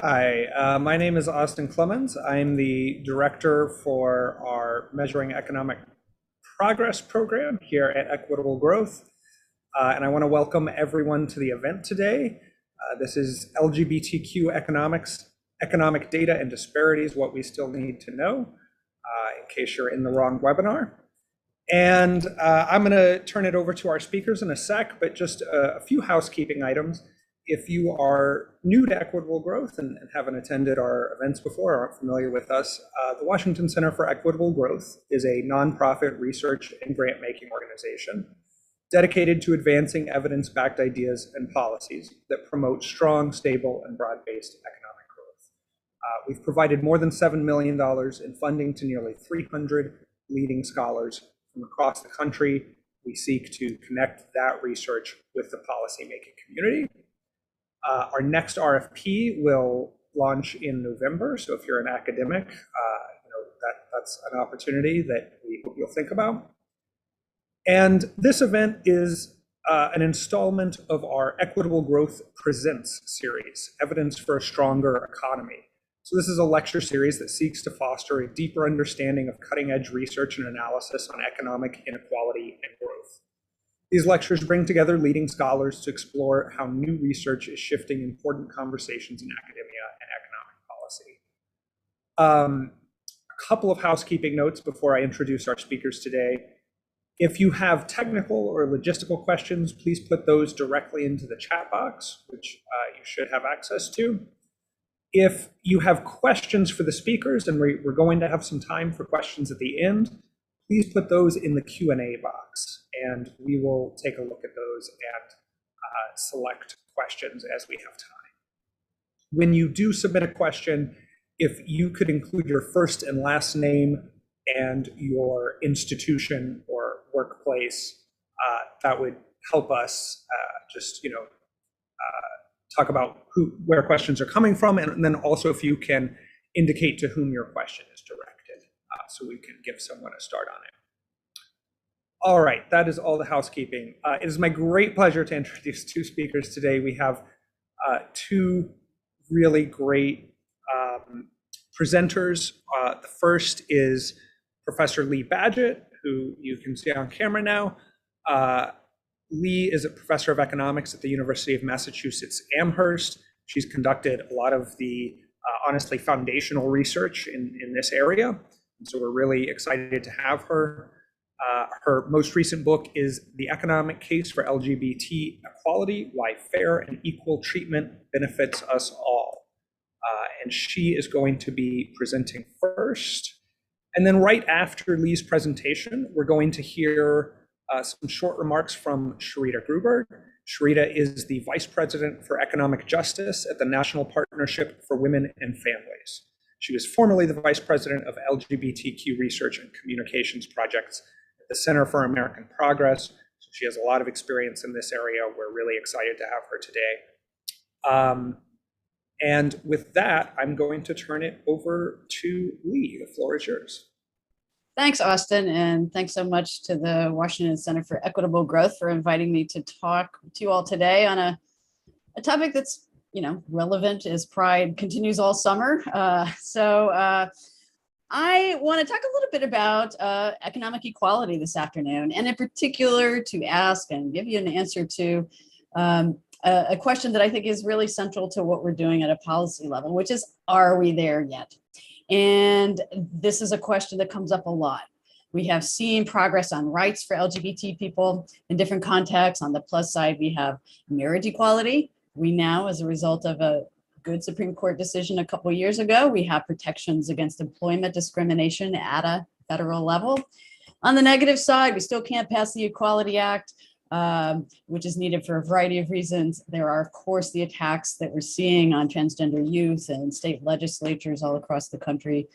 Hi, my name is Austin Clemens. I'm the director for our Measuring Economic Progress program here at Equitable Growth. And I want to welcome everyone to the event today. This is LGBTQ economic data and disparities, what we still need to know, in case you're in the wrong webinar. And I'm going to turn it over to our speakers in a sec, but just a few housekeeping items. If you are new to Equitable Growth and haven't attended our events before or aren't familiar with us, the Washington Center for Equitable Growth is a nonprofit research and grant-making organization dedicated to advancing evidence-backed ideas and policies that promote strong, stable, and broad-based economic growth. We've provided more than $7 million in funding to nearly 300 leading scholars from across the country. We seek to connect that research with the policymaking community. Our next RFP will launch in November, so if you're an academic, that's an opportunity that we hope you'll think about. And this event is an installment of our Equitable Growth Presents series, Evidence for a Stronger Economy. So this is a lecture series that seeks to foster a deeper understanding of cutting-edge research and analysis on economic inequality and growth. These lectures bring together leading scholars to explore how new research is shifting important conversations in academia and economic policy. A couple of housekeeping notes before I introduce our speakers today. If you have technical or logistical questions, please put those directly into the chat box, which you should have access to. If you have questions for the speakers, and we're going to have some time for questions at the end, please put those in the Q&A box, and we will take a look at those and select questions as we have time. When you do submit a question, if you could include your first and last name and your institution or workplace, that would help us talk about where questions are coming from, and then also if you can indicate to whom your question is directed. So we can give someone a start on it. All right, that is all the housekeeping. It is my great pleasure to introduce two speakers today. We have two really great presenters. The first is Professor Lee Badgett, who you can see on camera now. Lee is a professor of economics at the University of Massachusetts Amherst. She's conducted a lot of the honestly foundational research in this area. So we're really excited to have her. Her most recent book is The Economic Case for LGBT Equality, Why Fair and Equal Treatment Benefits Us All. And she is going to be presenting first. And then right after Lee's presentation, we're going to hear some short remarks from Sharita Gruber. Sharita is the Vice President for Economic Justice at the National Partnership for Women and Families. She was formerly the Vice President of LGBTQ Research and Communications Projects at the Center for American Progress. So she has a lot of experience in this area. We're really excited to have her today. And with that, I'm going to turn it over to Lee. The floor is yours. Thanks, Austin, and thanks so much to the Washington Center for Equitable Growth for inviting me to talk to you all today on a topic that's relevant as Pride continues all summer. I want to talk a little bit about economic equality this afternoon, and in particular to ask and give you an answer to a question that I think is really central to what we're doing at a policy level, which is, are we there yet? And this is a question that comes up a lot. We have seen progress on rights for LGBT people in different contexts. On the plus side, we have marriage equality. We now, as a result of a good Supreme Court decision a couple of years ago, we have protections against employment discrimination at a federal level. On the negative side, we still can't pass the Equality Act, which is needed for a variety of reasons. There are, of course, the attacks that we're seeing on transgender youth and state legislatures all across the country.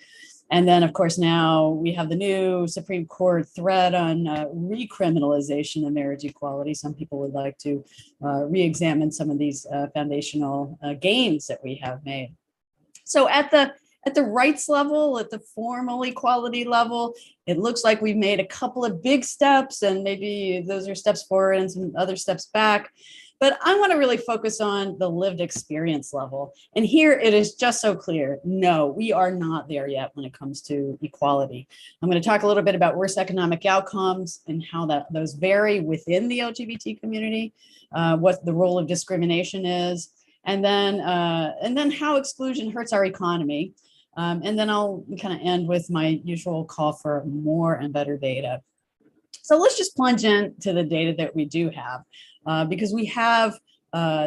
And then, of course, now we have the new Supreme Court thread on recriminalization of marriage equality. Some people would like to re-examine some of these foundational gains that we have made. So at the rights level, at the formal equality level, it looks like we've made a couple of big steps, and maybe those are steps forward and some other steps back. But I want to really focus on the lived experience level. And here it is just so clear. No, we are not there yet when it comes to equality. I'm going to talk a little bit about worse economic outcomes and how those vary within the LGBT community, what the role of discrimination is, and then how exclusion hurts our economy. And then I'll kind of end with my usual call for more and better data. So let's just plunge into the data that we do have, because we have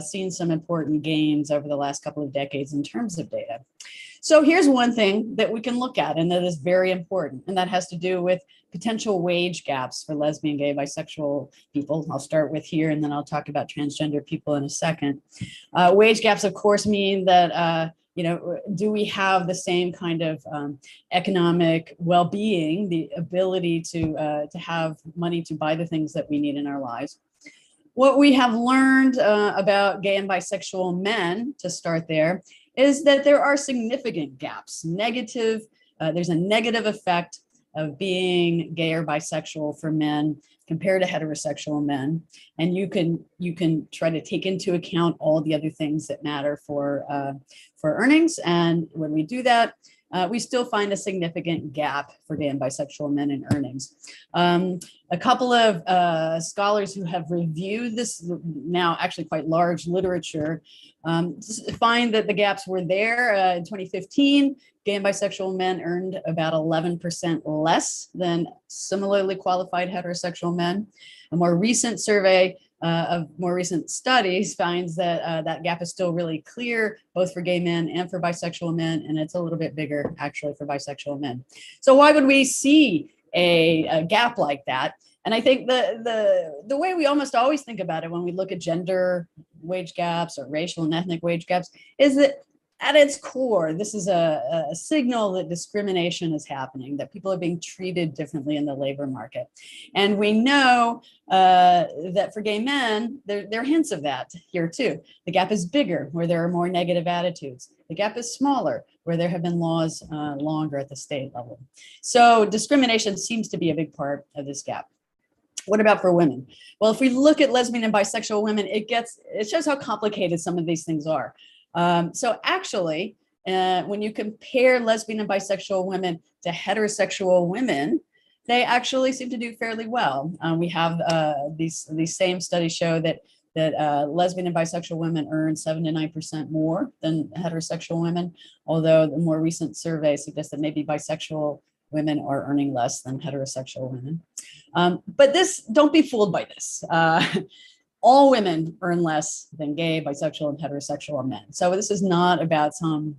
seen some important gains over the last couple of decades in terms of data. So here's one thing that we can look at, and that is very important, and that has to do with potential wage gaps for lesbian, gay, bisexual people. I'll start with here, and then I'll talk about transgender people in a second. Wage gaps, of course, mean that do we have the same kind of economic well-being, the ability to have money to buy the things that we need in our lives? What we have learned about gay and bisexual men, to start there, is that there are significant gaps. There's a negative effect of being gay or bisexual for men compared to heterosexual men. And you can try to take into account all the other things that matter for earnings. And when we do that, we still find a significant gap for gay and bisexual men in earnings. A couple of scholars who have reviewed this now actually quite large literature find that the gaps were there. In 2015, gay and bisexual men earned about 11% less than similarly qualified heterosexual men. A more recent survey of more recent studies finds that that gap is still really clear, both for gay men and for bisexual men, and it's a little bit bigger actually for bisexual men. So why would we see a gap like that? And I think the way we almost always think about it when we look at gender wage gaps or racial and ethnic wage gaps is that at its core, this is a signal that discrimination is happening, that people are being treated differently in the labor market. And we know that for gay men, there are hints of that here too. The gap is bigger where there are more negative attitudes. The gap is smaller where there have been laws longer at the state level. So discrimination seems to be a big part of this gap. What about for women? Well, if we look at lesbian and bisexual women, it shows how complicated some of these things are. So actually, when you compare lesbian and bisexual women to heterosexual women, they actually seem to do fairly well. We have these same studies show that lesbian and bisexual women earn 7 to 9% more than heterosexual women, although the more recent survey suggests that maybe bisexual women are earning less than heterosexual women. But don't be fooled by this. All women earn less than gay, bisexual, and heterosexual men. So this is not about some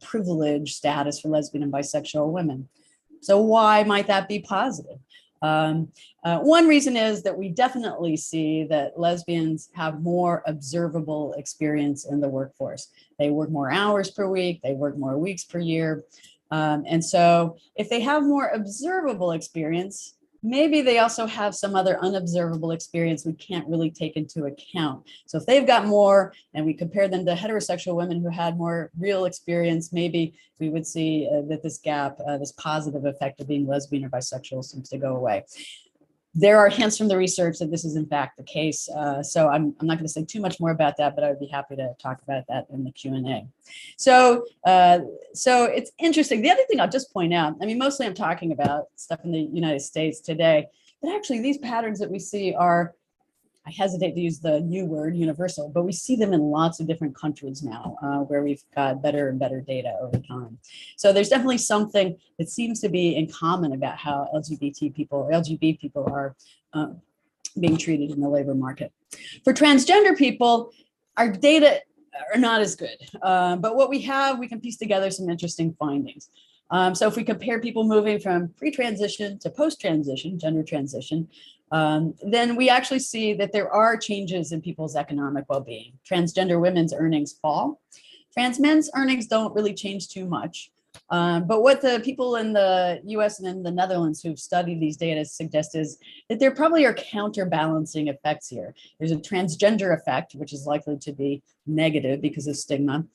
privileged status for lesbian and bisexual women. So why might that be positive? One reason is that we definitely see that lesbians have more observable experience in the workforce. They work more hours per week, they work more weeks per year. And so if they have more observable experience, maybe they also have some other unobservable experience we can't really take into account. So if they've got more and we compare them to heterosexual women who had more real experience, maybe we would see that this gap, this positive effect of being lesbian or bisexual seems to go away. There are hints from the research that this is in fact the case. So I'm not going to say too much more about that, but I would be happy to talk about that in the Q&A. So it's interesting. The other thing I'll just point out, I mean, mostly I'm talking about stuff in the United States today, but actually these patterns that we see are, I hesitate to use the new word, universal, but we see them in lots of different countries now where we've got better and better data over time. So there's definitely something that seems to be in common about how LGBT people are being treated in the labor market. For transgender people, our data are not as good, but what we have, we can piece together some interesting findings. So if we compare people moving from pre-transition to post-transition, gender transition, then we actually see that there are changes in people's economic well-being. Transgender women's earnings fall. Trans men's earnings don't really change too much. But what the people in the US and in the Netherlands who've studied these data suggest is that there probably are counterbalancing effects here. There's a transgender effect, which is likely to be negative because of stigma.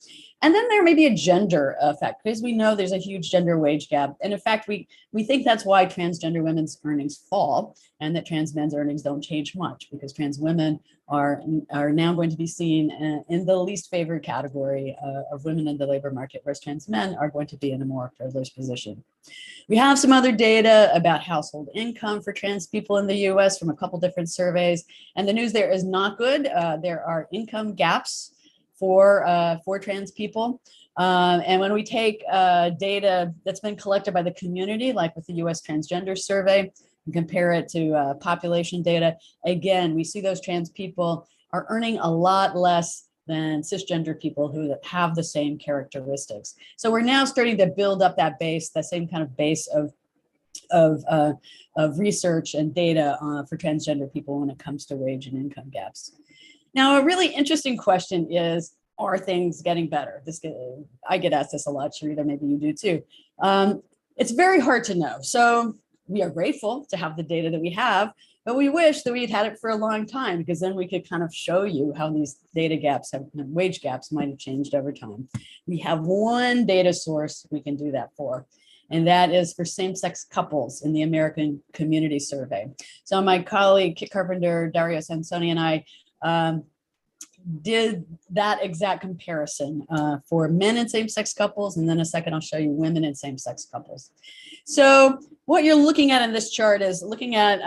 And then there may be a gender effect, because we know there's a huge gender wage gap. And in fact, we think that's why transgender women's earnings fall, and that trans men's earnings don't change much, because trans women are now going to be seen in the least favored category of women in the labor market, whereas trans men are going to be in a more privileged position. We have some other data about household income for trans people in the US from a couple different surveys, and the news there is not good. There are income gaps for trans people. And when we take data that's been collected by the community, like with the US Transgender Survey, and compare it to population data, again, we see those trans people are earning a lot less than cisgender people who have the same characteristics. So we're now starting to build up that base, that same kind of base of research and data for transgender people when it comes to wage and income gaps. Now, a really interesting question is, are things getting better? I get asked this a lot, Sharita, maybe you do too. It's very hard to know. So we are grateful to have the data that we have, but we wish that we had had it for a long time, because then we could kind of show you how these data gaps wage gaps might have changed over time. We have one data source we can do that for, and that is for same-sex couples in the American Community Survey. So my colleague, Kit Carpenter, Dario Sansoni, and I did that exact comparison for men and same-sex couples, and then in a second I'll show you women and same-sex couples. So what you're looking at in this chart is looking at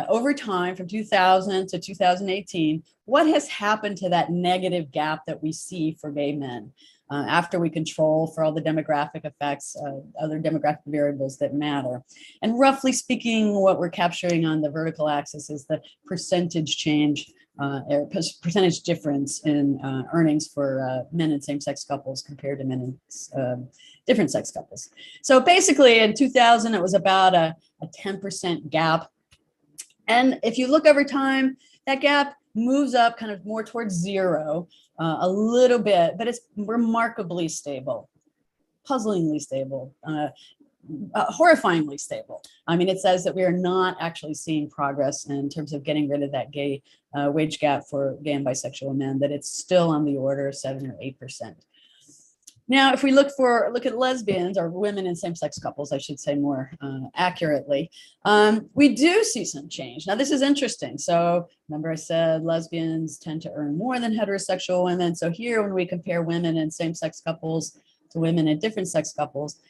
over time from 2000 to 2018, what has happened to that negative gap that we see for gay men after we control for all the demographic effects, other demographic variables that matter. And roughly speaking, what we're capturing on the vertical axis is the percentage change or percentage difference in earnings for men and same-sex couples compared to men and different sex couples. So basically in 2000, it was about a 10% gap. And if you look over time, that gap moves up kind of more towards zero a little bit, but it's remarkably stable, puzzlingly stable, horrifyingly stable. I mean, it says that we are not actually seeing progress in terms of getting rid of that gay wage gap for gay and bisexual men, that it's still on the order of 7 or 8%. Now, if we look at lesbians, or women in same-sex couples, I should say more accurately, we do see some change. Now, this is interesting. So remember I said lesbians tend to earn more than heterosexual women. So here, when we compare women in same-sex couples to women in different sex couples,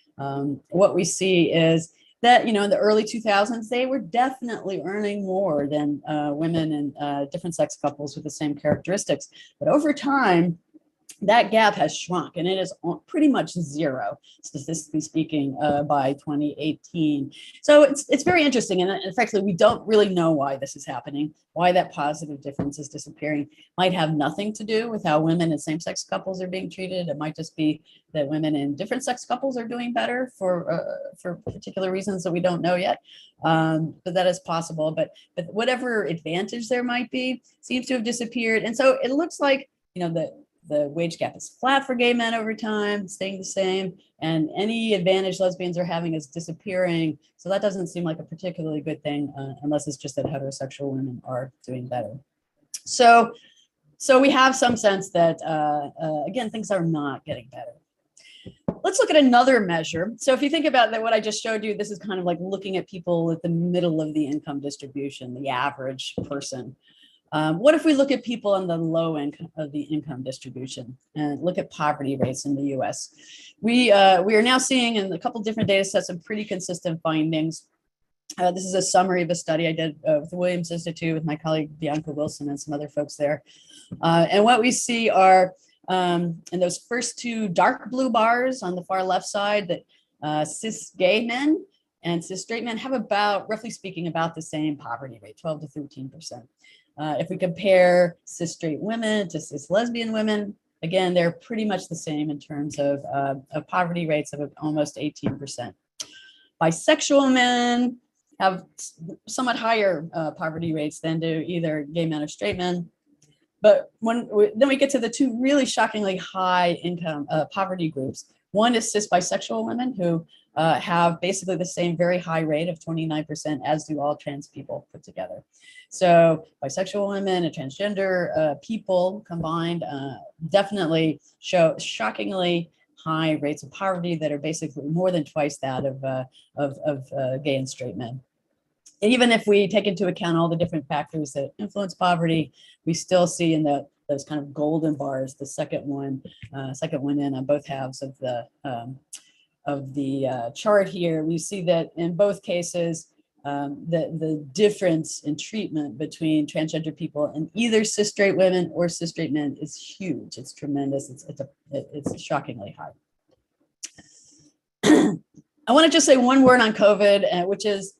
what we see is that, in the early 2000s, they were definitely earning more than women in different sex couples with the same characteristics. But over time, that gap has shrunk, and it is pretty much zero, statistically speaking, by 2018. So it's very interesting, and effectively, we don't really know why this is happening, why that positive difference is disappearing. Might have nothing to do with how women in same-sex couples are being treated. It might just be that women in different sex couples are doing better for particular reasons that we don't know yet. But that is possible. But whatever advantage there might be seems to have disappeared, and so it looks like the wage gap is flat for gay men over time, staying the same, and any advantage lesbians are having is disappearing. So that doesn't seem like a particularly good thing, unless it's just that heterosexual women are doing better. So we have some sense that, again, things are not getting better. Let's look at another measure. So if you think about that, what I just showed you, this is kind of like looking at people at the middle of the income distribution, the average person. What if we look at people on the low end of the income distribution and look at poverty rates in the US? We are now seeing in a couple different data sets some pretty consistent findings. This is a summary of a study I did with the Williams Institute with my colleague Bianca Wilson and some other folks there. And what we see are in those first two dark blue bars on the far left side, that cis gay men and cis straight men have about, roughly speaking, about the same poverty rate, 12 to 13%. If we compare cis straight women to cis lesbian women, again, they're pretty much the same in terms of poverty rates of almost 18%. Bisexual men have somewhat higher poverty rates than do either gay men or straight men. But then we get to the two really shockingly high income poverty groups. One is cis bisexual women who have basically the same very high rate of 29% as do all trans people put together. So bisexual women and transgender people combined definitely show shockingly high rates of poverty that are basically more than twice that of gay and straight men. And even if we take into account all the different factors that influence poverty, we still see in those kind of golden bars, the second one in on both halves of the chart here, we see that in both cases, the difference in treatment between transgender people and either cis straight women or cis straight men is huge. It's tremendous. It's shockingly high. I want to just say one word on COVID, which is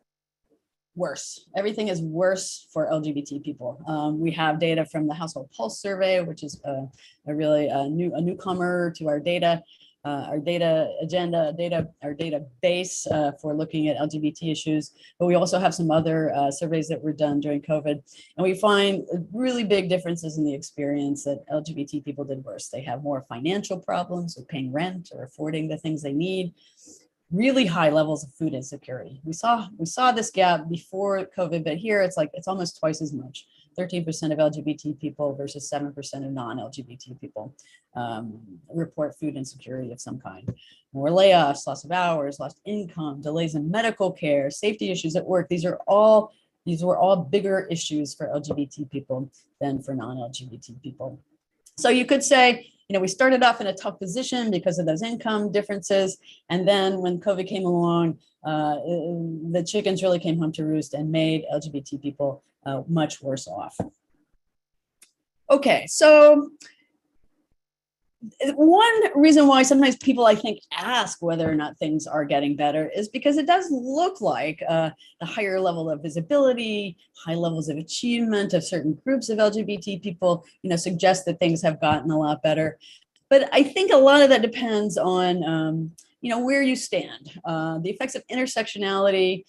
worse. Everything is worse for LGBT people. We have data from the Household Pulse Survey, which is a newcomer to our data agenda, our database for looking at LGBT issues. But we also have some other surveys that were done during COVID. And we find really big differences in the experience that LGBT people did worse. They have more financial problems with paying rent or affording the things they need. Really high levels of food insecurity. We saw this gap before COVID, but here it's almost twice as much. 13% of LGBT people versus 7% of non-LGBT people report food insecurity of some kind. More layoffs, loss of hours, lost income, delays in medical care, safety issues at work. These were all bigger issues for LGBT people than for non-LGBT people. So you could say, we started off in a tough position because of those income differences. And then when COVID came along, the chickens really came home to roost and made LGBT people much worse off. Okay, so one reason why sometimes people, I think, ask whether or not things are getting better is because it does look like the higher level of visibility, high levels of achievement of certain groups of LGBT people, suggest that things have gotten a lot better. But I think a lot of that depends on, where you stand. The effects of intersectionality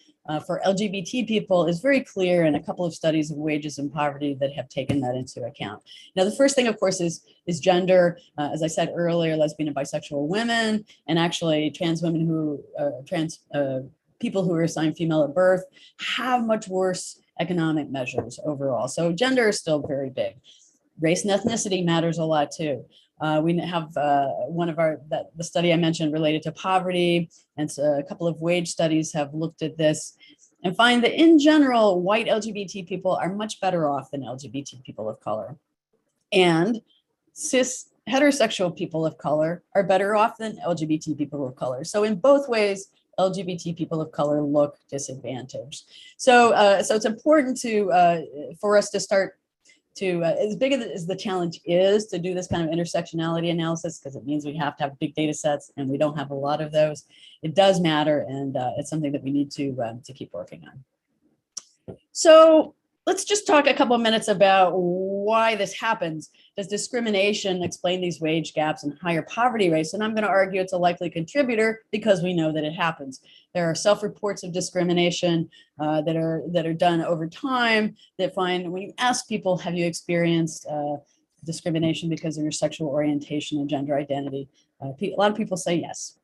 for LGBT people is very clear in a couple of studies of wages and poverty that have taken that into account. Now, the first thing, of course, is gender. As I said earlier, lesbian and bisexual women, and actually trans women people who are assigned female at birth have much worse economic measures overall. So gender is still very big. Race and ethnicity matters a lot too. We have the study I mentioned related to poverty, and so a couple of wage studies have looked at this and find that in general, white LGBT people are much better off than LGBT people of color. And cis heterosexual people of color are better off than LGBT people of color. So in both ways, LGBT people of color look disadvantaged. So it's important for us to start to, as big as the challenge is to do this kind of intersectionality analysis, because it means we have to have big data sets and we don't have a lot of those, it does matter, and it's something that we need to keep working on. So let's just talk a couple of minutes about why this happens. Does discrimination explain these wage gaps and higher poverty rates? And I'm going to argue it's a likely contributor because we know that it happens. There are self-reports of discrimination that are done over time that find, when you ask people, have you experienced discrimination because of your sexual orientation and gender identity? A lot of people say yes.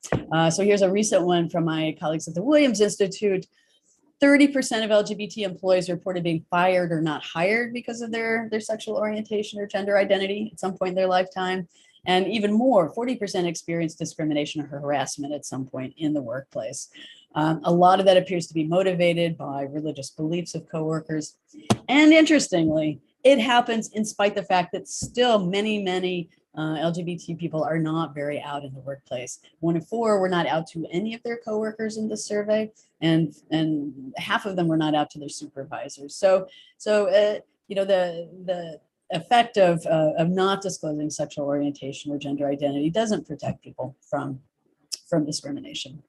So here's a recent one from my colleagues at the Williams Institute. 30% of LGBT employees reported being fired or not hired because of their sexual orientation or gender identity at some point in their lifetime. And even more, 40% experienced discrimination or harassment at some point in the workplace. A lot of that appears to be motivated by religious beliefs of coworkers. And interestingly, it happens in spite of the fact that still many LGBT people are not very out in the workplace. 1 in 4 were not out to any of their coworkers in the survey, and half of them were not out to their supervisors. So the effect of not disclosing sexual orientation or gender identity doesn't protect people from discrimination.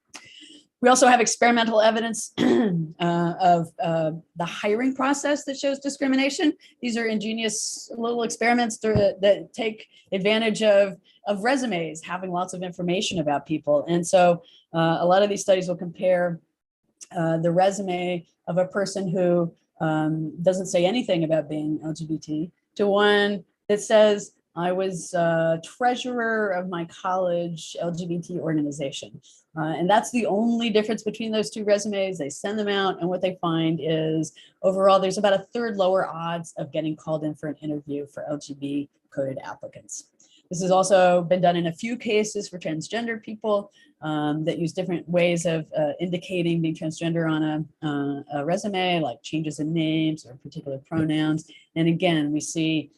We also have experimental evidence of the hiring process that shows discrimination. These are ingenious little experiments that take advantage of resumes, having lots of information about people. And so a lot of these studies will compare the resume of a person who doesn't say anything about being LGBT to one that says I was treasurer of my college LGBT organization. And that's the only difference between those two resumes. They send them out, and what they find is overall, there's about a third lower odds of getting called in for an interview for LGBT coded applicants. This has also been done in a few cases for transgender people that use different ways of indicating being transgender on a resume, like changes in names or particular pronouns. And again, we see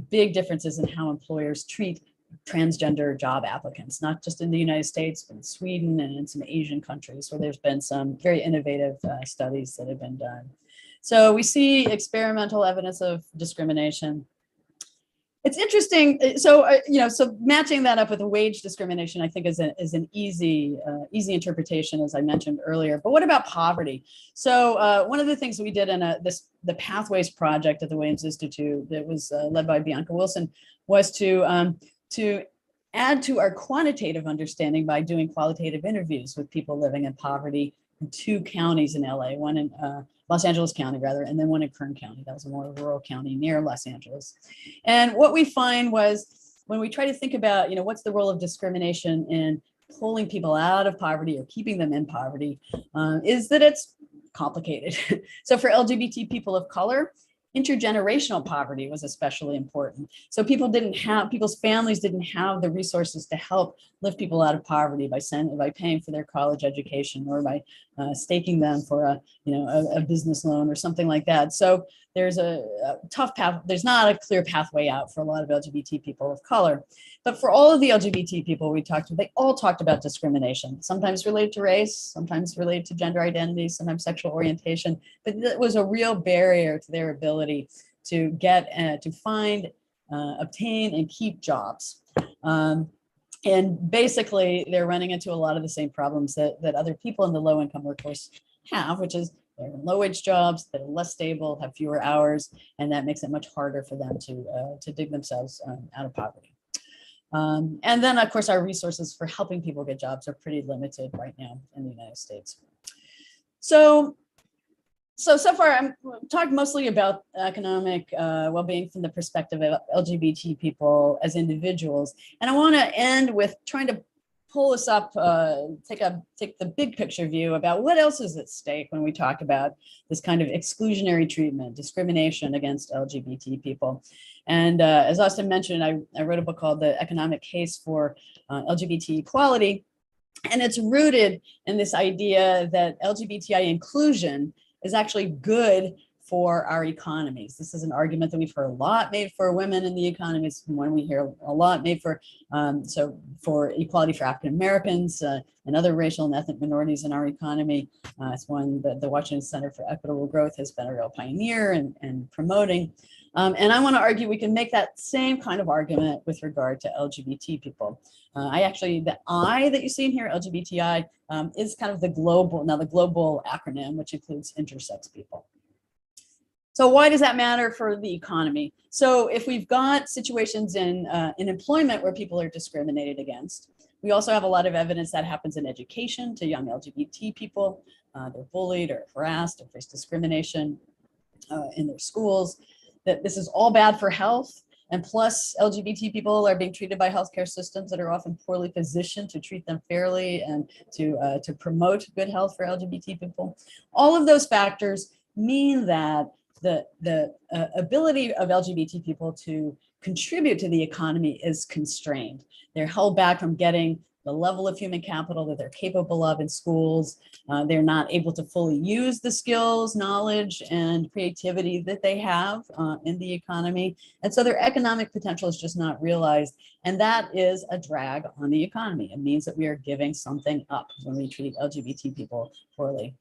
big differences in how employers treat transgender job applicants, not just in the United States, but in Sweden and in some Asian countries where there's been some very innovative studies that have been done. So we see experimental evidence of discrimination. It's interesting. So, so matching that up with wage discrimination, I think is an easy interpretation, as I mentioned earlier. But what about poverty? So one of the things we did in the Pathways project at the Williams Institute that was led by Bianca Wilson was to add to our quantitative understanding by doing qualitative interviews with people living in poverty in two counties in LA, one in Los Angeles County, rather, and then one in Kern County. That was a more rural county near Los Angeles. And what we find was when we try to think about, what's the role of discrimination in pulling people out of poverty or keeping them in poverty, is that it's complicated. So for LGBT people of color, intergenerational poverty was especially important. So people's families didn't have the resources to help lift people out of poverty by paying for their college education or by staking them for a business loan or something like that. So there's a tough path. There's not a clear pathway out for a lot of LGBT people of color. But for all of the LGBT people we talked to, they all talked about discrimination, sometimes related to race, sometimes related to gender identity, sometimes sexual orientation. But it was a real barrier to their ability to get, to find, obtain, and keep jobs. And basically, they're running into a lot of the same problems that other people in the low-income workforce have, which is they're in low-wage jobs that are less stable, have fewer hours, and that makes it much harder for them to dig themselves out of poverty. And then, of course, our resources for helping people get jobs are pretty limited right now in the United States. So far, I'm talking mostly about economic well-being from the perspective of LGBT people as individuals. And I want to end with trying to pull us up, take the big picture view about what else is at stake when we talk about this kind of exclusionary treatment, discrimination against LGBT people. And as Austin mentioned, I wrote a book called The Economic Case for LGBT Equality. And it's rooted in this idea that LGBTI inclusion is actually good for our economies. This is an argument that we've heard a lot made for women in the economy. It's one we hear a lot made for equality for African Americans and other racial and ethnic minorities in our economy. It's one that the Washington Center for Equitable Growth has been a real pioneer in promoting. And I want to argue we can make that same kind of argument with regard to LGBT people. The I that you see in here, LGBTI, is kind of the global acronym, which includes intersex people. So why does that matter for the economy? So if we've got situations in employment where people are discriminated against, we also have a lot of evidence that happens in education to young LGBT people. They're bullied or harassed or face discrimination in their schools. That this is all bad for health. And plus, LGBT people are being treated by healthcare systems that are often poorly positioned to treat them fairly and to promote good health for LGBT people. All of those factors mean that the ability of LGBT people to contribute to the economy is constrained. They're held back from getting the level of human capital that they're capable of in schools. They're not able to fully use the skills, knowledge, and creativity that they have in the economy. And so their economic potential is just not realized. And that is a drag on the economy. It means that we are giving something up when we treat LGBT people poorly.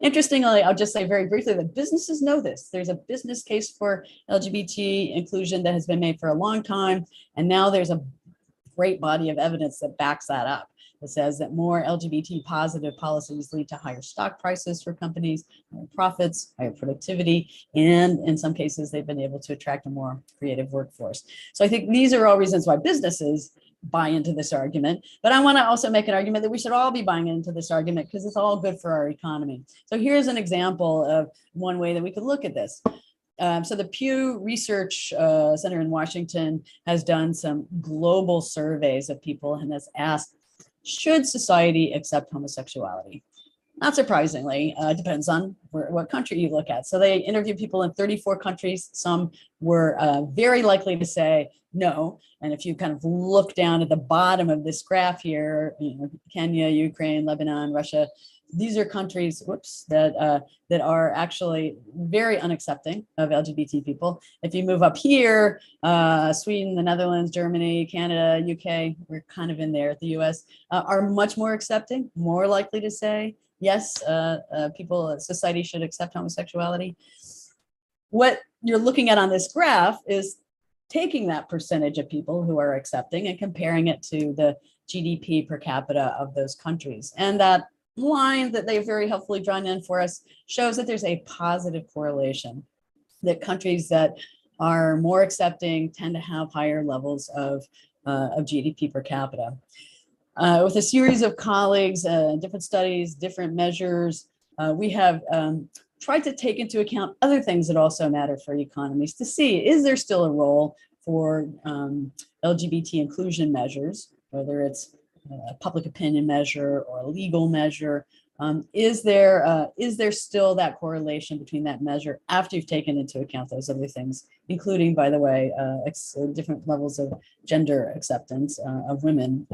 Interestingly, I'll just say very briefly that businesses know this. There's a business case for LGBT inclusion that has been made for a long time. And now there's a great body of evidence that backs that up. It says that more LGBT positive policies lead to higher stock prices for companies, higher profits, higher productivity, and in some cases, they've been able to attract a more creative workforce. So I think these are all reasons why businesses buy into this argument. But I want to also make an argument that we should all be buying into this argument because it's all good for our economy. So here's an example of one way that we could look at this. So the Pew Research Center in Washington has done some global surveys of people and has asked, should society accept homosexuality? Not surprisingly, depends on what country you look at. So they interviewed people in 34 countries. Some were very likely to say no. And if you kind of look down at the bottom of this graph here, Kenya, Ukraine, Lebanon, Russia, these are countries, that are actually very unaccepting of LGBT people. If you move up here, Sweden, the Netherlands, Germany, Canada, UK, we're kind of in there. The US are much more accepting, more likely to say, yes, society should accept homosexuality. What you're looking at on this graph is taking that percentage of people who are accepting and comparing it to the GDP per capita of those countries. And that line that they've very helpfully drawn in for us shows that there's a positive correlation, that countries that are more accepting tend to have higher levels of GDP per capita. With a series of colleagues, different studies, different measures, we have tried to take into account other things that also matter for economies to see, is there still a role for LGBT inclusion measures, whether it's a public opinion measure or a legal measure? Is there still that correlation between that measure after you've taken into account those other things, including, by the way, different levels of gender acceptance of women?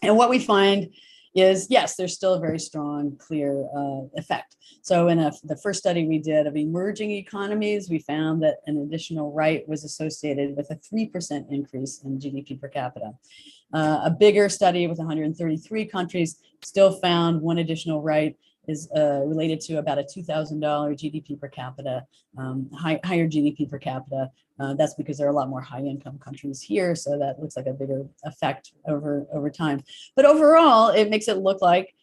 And what we find is, yes, there's still a very strong, clear effect. So in the first study we did of emerging economies, we found that an additional right was associated with a 3% increase in GDP per capita. A bigger study with 133 countries still found one additional right is related to about a $2,000 GDP per capita, higher GDP per capita. That's because there are a lot more high income countries here. So that looks like a bigger effect over time. But overall, it makes it look like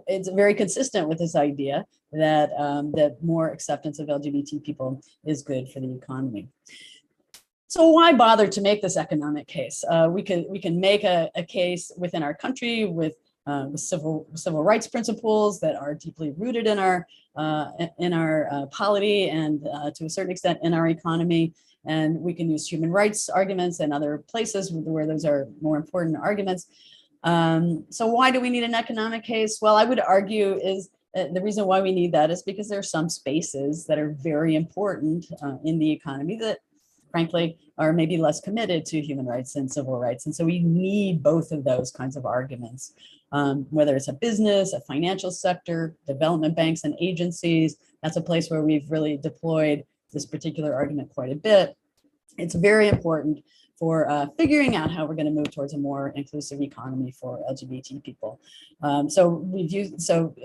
it's very consistent with this idea that, that more acceptance of LGBT people is good for the economy. So why bother to make this economic case? We can make a case within our country with civil rights principles that are deeply rooted in our polity and to a certain extent in our economy. And we can use human rights arguments and other places where those are more important arguments. So why do we need an economic case? Well, I would argue is the reason why we need that is because there are some spaces that are very important in the economy that, frankly, are maybe less committed to human rights and civil rights. And so we need both of those kinds of arguments, whether it's a business, a financial sector, development banks and agencies. That's a place where we've really deployed this particular argument quite a bit. It's very important for figuring out how we're going to move towards a more inclusive economy for LGBT people. So we've used so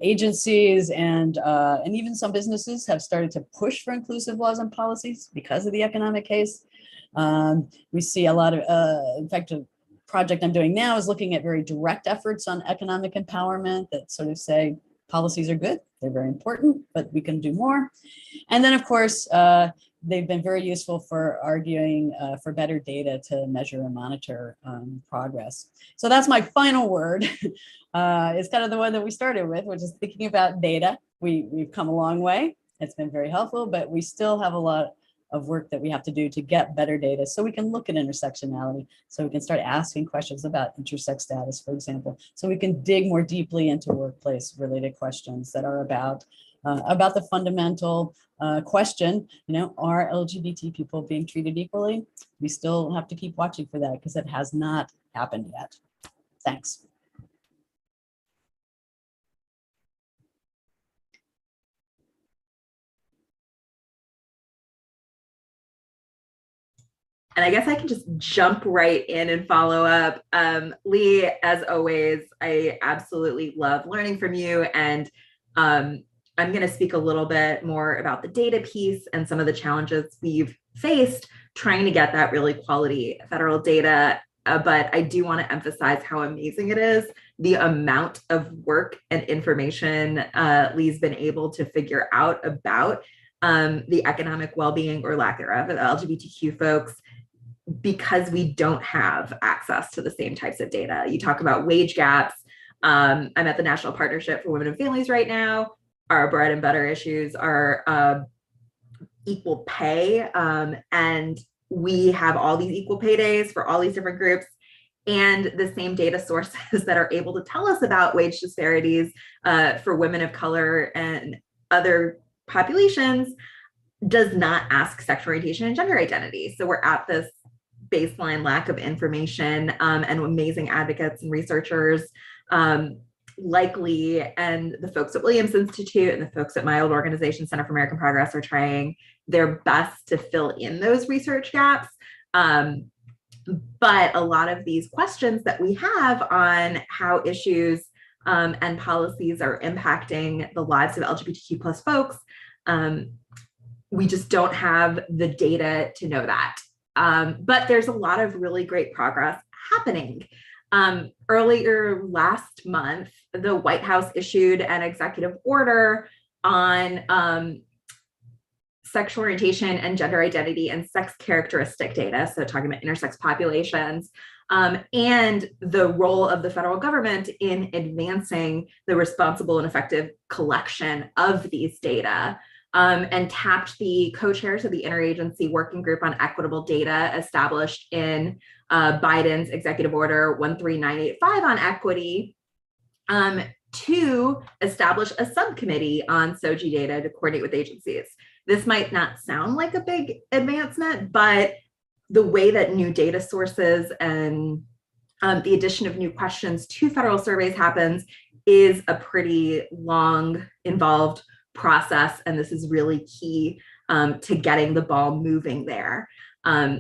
agencies and even some businesses have started to push for inclusive laws and policies because of the economic case. We see a lot of, in fact, a project I'm doing now is looking at very direct efforts on economic empowerment that sort of say policies are good, they're very important, but we can do more. And then, of course, they've been very useful for arguing for better data to measure and monitor progress. So that's my final word. It's kind of the one that we started with, which is thinking about data. We've come a long way. It's been very helpful, but we still have a lot of work that we have to do to get better data so we can look at intersectionality, so we can start asking questions about intersex status, for example, so we can dig more deeply into workplace related questions that are about the fundamental question, are LGBT people being treated equally? We still have to keep watching for that because it has not happened yet. Thanks. And I guess I can just jump right in and follow up. Lee, as always, I absolutely love learning from you. And I'm going to speak a little bit more about the data piece and some of the challenges we've faced trying to get that really quality federal data. But I do want to emphasize how amazing it is, the amount of work and information Lee's been able to figure out about the economic well-being or lack thereof of LGBTQ folks, because we don't have access to the same types of data. You talk about wage gaps. I'm at the National Partnership for Women and Families right now. Our bread and butter issues are equal pay. And we have all these equal pay days for all these different groups, and the same data sources that are able to tell us about wage disparities for women of color and other populations does not ask sexual orientation and gender identity. So we're at this baseline lack of information, and amazing advocates and researchers like Lee and the folks at Williams Institute and the folks at my old organization, Center for American Progress, are trying their best to fill in those research gaps. But a lot of these questions that we have on how issues and policies are impacting the lives of LGBTQ plus folks, we just don't have the data to know that. But there's a lot of really great progress happening. Earlier last month, the White House issued an executive order on sexual orientation and gender identity and sex characteristic data, so talking about intersex populations, and the role of the federal government in advancing the responsible and effective collection of these data, and tapped the co-chairs of the Interagency Working Group on Equitable Data established in Biden's Executive Order 13985 on equity, to establish a subcommittee on SOGI data to coordinate with agencies. This might not sound like a big advancement, but the way that new data sources and the addition of new questions to federal surveys happens is a pretty long, involved process, and this is really key to getting the ball moving there.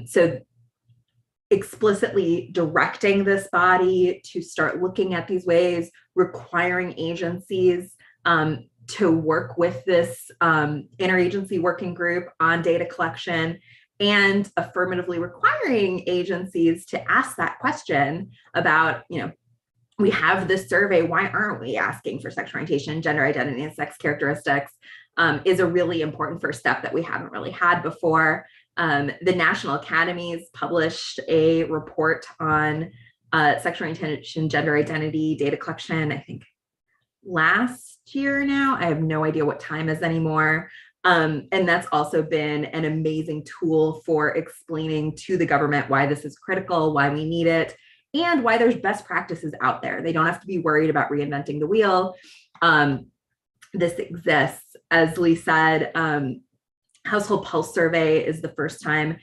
So explicitly directing this body to start looking at these ways, requiring agencies to work with this interagency working group on data collection, and affirmatively requiring agencies to ask that question about, we have this survey, why aren't we asking for sexual orientation, gender identity, and sex characteristics, is a really important first step that we haven't really had before. The National Academies published a report on sexual orientation, gender identity, data collection, I think last year now. I have no idea what time is anymore. And that's also been an amazing tool for explaining to the government why this is critical, why we need it, and why there's best practices out there. They don't have to be worried about reinventing the wheel. This exists. As Lee said, Household Pulse Survey is the first time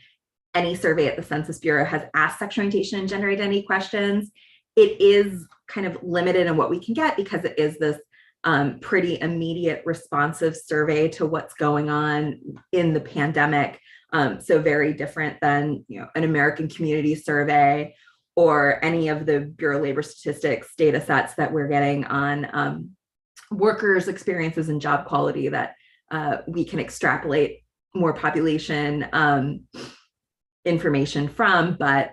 any survey at the Census Bureau has asked sexual orientation and gender identity questions. It is kind of limited in what we can get because it is this pretty immediate responsive survey to what's going on in the pandemic. So very different than an American Community Survey or any of the Bureau of Labor Statistics data sets that we're getting on workers' experiences and job quality that we can extrapolate more population information from, but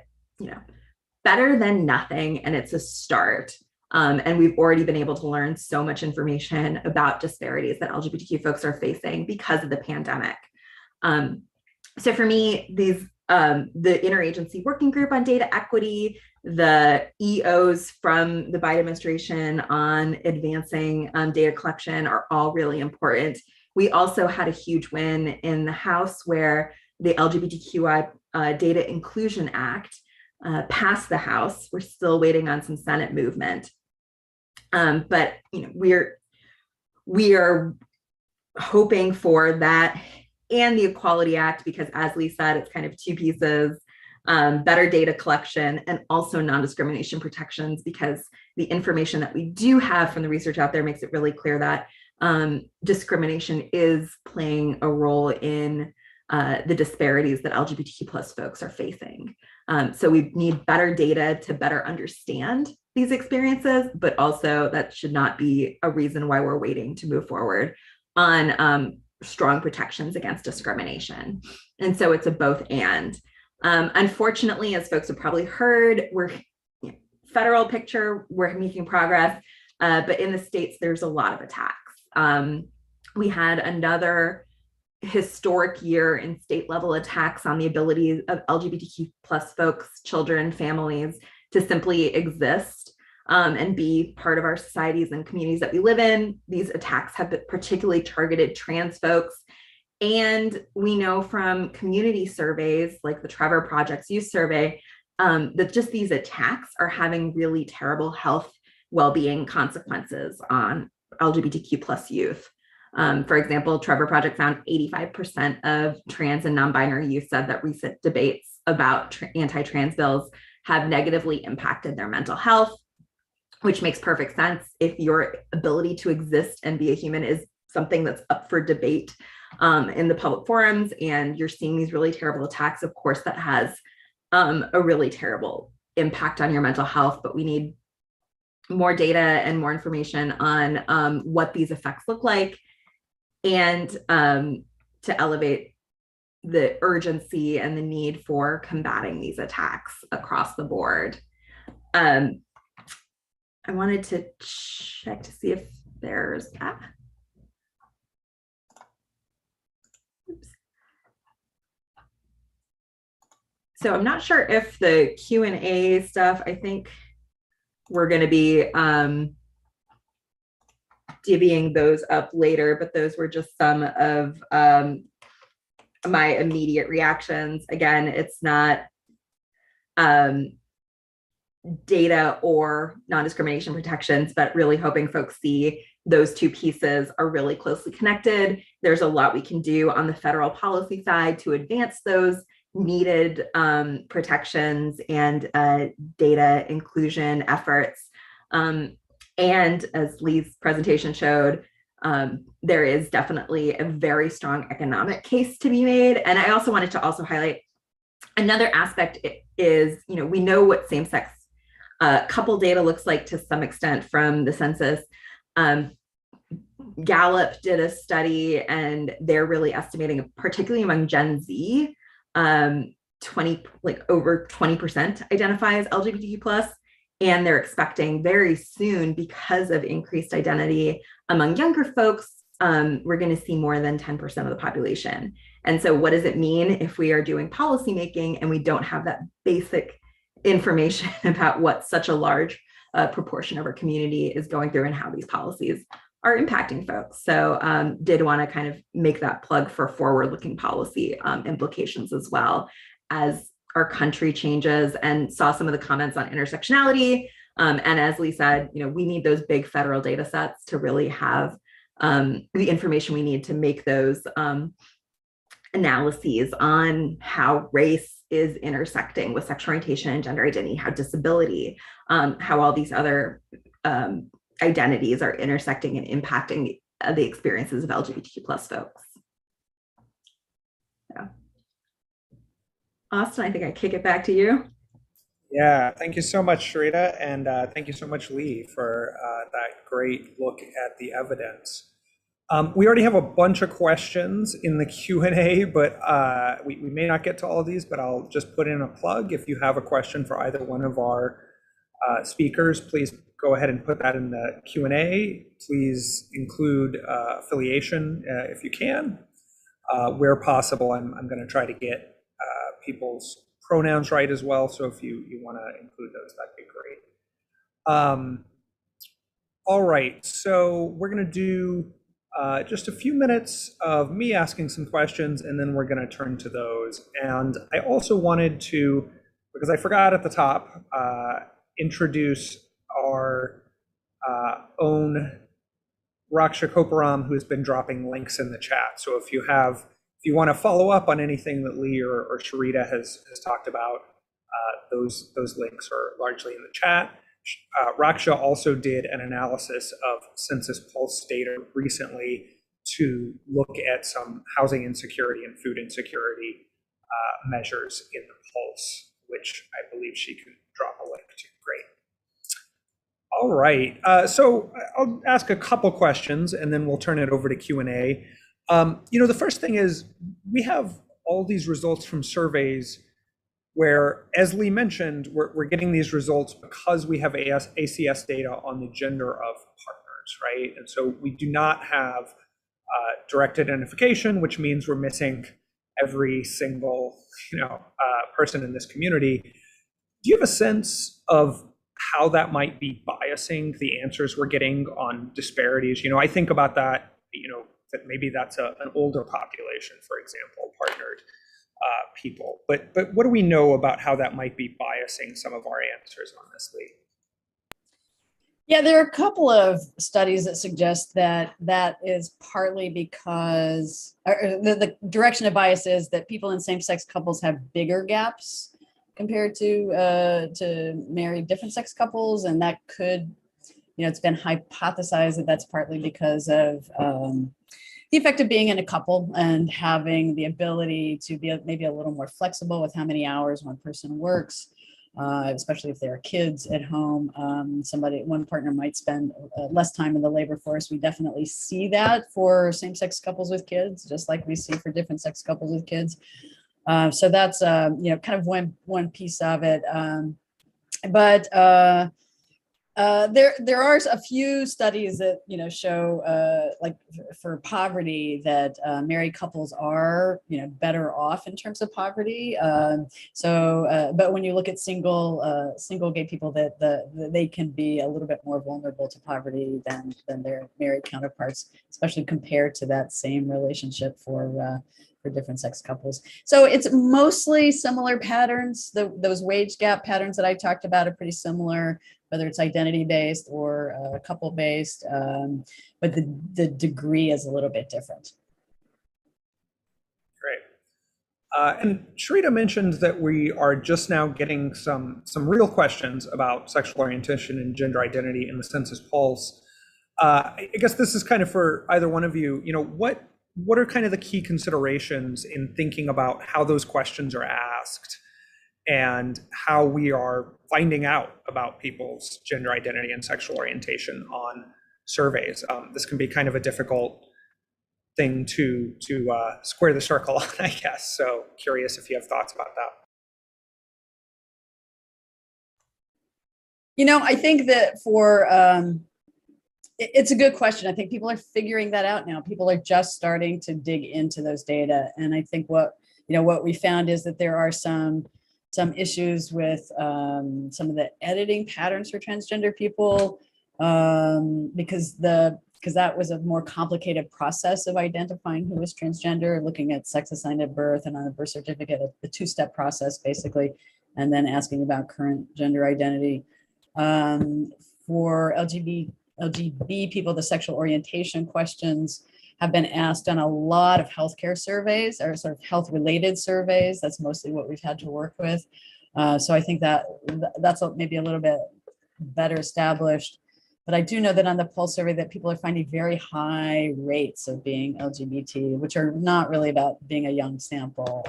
better than nothing, and it's a start. And we've already been able to learn so much information about disparities that LGBTQ folks are facing because of the pandemic. So for me, these the Interagency Working Group on Data Equity, the EOs from the Biden administration on advancing data collection are all really important. We also had a huge win in the House where the LGBTQI Data Inclusion Act passed the House. We're still waiting on some Senate movement. But we are hoping for that and the Equality Act, because as Lee said, it's kind of two pieces, better data collection and also non-discrimination protections, because the information that we do have from the research out there makes it really clear that discrimination is playing a role in the disparities that LGBTQ plus folks are facing. So we need better data to better understand these experiences, but also that should not be a reason why we're waiting to move forward on strong protections against discrimination. And so it's a both and. Unfortunately, as folks have probably heard, we're federal picture, we're making progress, but in the states, there's a lot of attacks. We had another historic year in state level attacks on the ability of LGBTQ plus folks, children, families to simply exist and be part of our societies and communities that we live in. These attacks have particularly targeted trans folks. And we know from community surveys like the Trevor Project's youth survey that just these attacks are having really terrible health well-being consequences on LGBTQ plus youth. For example, Trevor Project found 85% of trans and non-binary youth said that recent debates about anti-trans bills have negatively impacted their mental health, which makes perfect sense if your ability to exist and be a human is something that's up for debate in the public forums, and you're seeing these really terrible attacks. Of course, that has a really terrible impact on your mental health, but we need more data and more information on what these effects look like, and to elevate the urgency and the need for combating these attacks across the board. I wanted to check to see if there's So I'm not sure if the Q&A stuff, I think we're going to be divvying those up later, but those were just some of my immediate reactions. Again, it's not data or non-discrimination protections, but really hoping folks see those two pieces are really closely connected. There's a lot we can do on the federal policy side to advance those needed protections and data inclusion efforts. And as Lee's presentation showed, there is definitely a very strong economic case to be made. And I also wanted to also highlight another aspect is, we know what same-sex couple data looks like to some extent from the census. Gallup did a study and they're really estimating, particularly among Gen Z, over 20% identify as LGBTQ plus, and they're expecting very soon, because of increased identity among younger folks, we're going to see more than 10% of the population. And so what does it mean if we are doing policymaking and we don't have that basic information about what such a large proportion of our community is going through and how these policies are impacting folks? So did want to kind of make that plug for forward-looking policy implications as well as our country changes, and saw some of the comments on intersectionality. And as Lee said, we need those big federal data sets to really have the information we need to make those analyses on how race is intersecting with sexual orientation and gender identity, how disability, how all these other identities are intersecting and impacting the experiences of LGBTQ plus folks. Yeah. Austin, I think I kick it back to you. Yeah, thank you so much, Sharita, and thank you so much, Lee, for that great look at the evidence. We already have a bunch of questions in the Q&A, but we may not get to all of these, but I'll just put in a plug. If you have a question for either one of our speakers, please go ahead and put that in the Q&A. Please include affiliation if you can. Where possible, I'm going to try to get people's pronouns right as well. So if you want to include those, that'd be great. All right, so we're going to do just a few minutes of me asking some questions, and then we're going to turn to those. And I also wanted to, because I forgot at the top, introduce our own Raksha Koparam, who's been dropping links in the chat. So if you want to follow up on anything that Lee or Sharita has talked about, those links are largely in the chat. Raksha also did an analysis of Census Pulse data recently to look at some housing insecurity and food insecurity measures in the Pulse, which I believe she can drop a link to. Great. All right, so I'll ask a couple questions and then we'll turn it over to Q&A. The first thing is, we have all these results from surveys where, as Lee mentioned, we're getting these results because we have ACS data on the gender of partners, right? And so we do not have direct identification, which means we're missing every single person in this community. Do you have a sense of how that might be biasing the answers we're getting on disparities? I think about that, that maybe that's an older population, for example, partnered people. But what do we know about how that might be biasing some of our answers on this, Lee? Yeah, there are a couple of studies that suggest that that is partly because the direction of bias is that people in same-sex couples have bigger gaps compared to married different-sex couples, and that could, it's been hypothesized that that's partly because of the effect of being in a couple and having the ability to be maybe a little more flexible with how many hours one person works. Especially if there are kids at home, one partner might spend less time in the labor force. We definitely see that for same-sex couples with kids, just like we see for different-sex couples with kids. So that's kind of one piece of it. But there are a few studies that show like for poverty that married couples are better off in terms of poverty. But when you look at single gay people, that they can be a little bit more vulnerable to poverty than their married counterparts, especially compared to that same relationship for different sex couples. So it's mostly similar patterns. Those wage gap patterns that I talked about are pretty similar, whether it's identity-based or couple-based, but the degree is a little bit different. Great. And Shrita mentioned that we are just now getting some real questions about sexual orientation and gender identity in the Census Pulse. I guess this is kind of for either one of you. What are kind of the key considerations in thinking about how those questions are asked and how we are finding out about people's gender identity and sexual orientation on surveys? This can be kind of a difficult thing to square the circle on, I guess. So curious if you have thoughts about that. I think that it's a good question. I think people are figuring that out now. People are just starting to dig into those data. And I think what we found is that there are some issues with some of the editing patterns for transgender people because that was a more complicated process of identifying who was transgender, looking at sex assigned at birth and on a birth certificate, the two-step process basically, and then asking about current gender identity. For LGBT people, the sexual orientation questions have been asked on a lot of healthcare surveys or sort of health-related surveys. That's mostly what we've had to work with. So I think that's maybe a little bit better established. But I do know that on the Pulse survey that people are finding very high rates of being LGBT, which are not really about being a young sample.